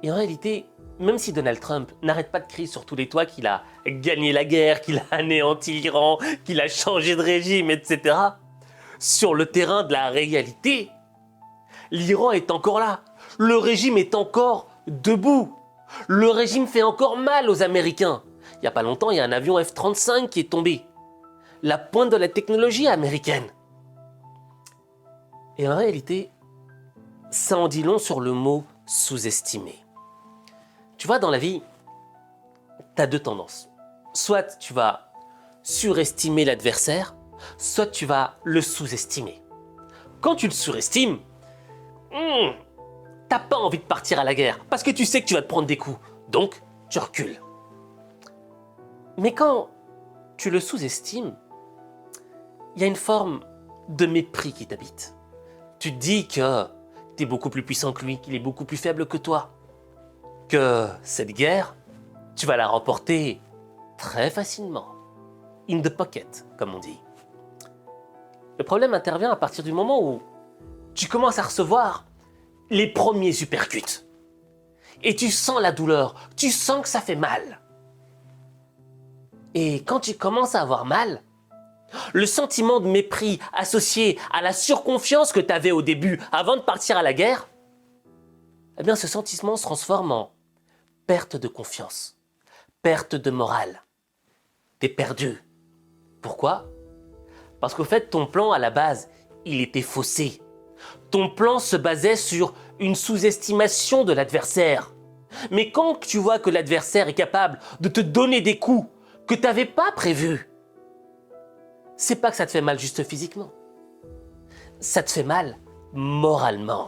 Et en réalité, même si Donald Trump n'arrête pas de crier sur tous les toits qu'il a gagné la guerre, qu'il a anéanti l'Iran, qu'il a changé de régime, etc., sur le terrain de la réalité, l'Iran est encore là. Le régime est encore debout. Le régime fait encore mal aux Américains. Il n'y a pas longtemps, il y a un avion F-35 qui est tombé. La pointe de la technologie américaine. Et en réalité, ça en dit long sur le mot sous-estimé. Tu vois, dans la vie, tu as deux tendances. Soit tu vas surestimer l'adversaire, soit tu vas le sous-estimer. Quand tu le surestimes, t'as pas envie de partir à la guerre parce que tu sais que tu vas te prendre des coups. Donc, tu recules. Mais quand tu le sous-estimes, il y a une forme de mépris qui t'habite. Tu te dis que tu es beaucoup plus puissant que lui, qu'il est beaucoup plus faible que toi. Que cette guerre, tu vas la remporter très facilement. In the pocket, comme on dit. Le problème intervient à partir du moment où tu commences à recevoir les premiers uppercuts. Et tu sens la douleur, tu sens que ça fait mal. Et quand tu commences à avoir mal, le sentiment de mépris associé à la surconfiance que tu avais au début avant de partir à la guerre, eh bien ce sentiment se transforme en perte de confiance, perte de morale. T'es perdu. Pourquoi ? Parce qu'au fait, ton plan à la base, il était faussé. Ton plan se basait sur une sous-estimation de l'adversaire. Mais quand tu vois que l'adversaire est capable de te donner des coups que tu n'avais pas prévus, c'est pas que ça te fait mal juste physiquement. Ça te fait mal moralement.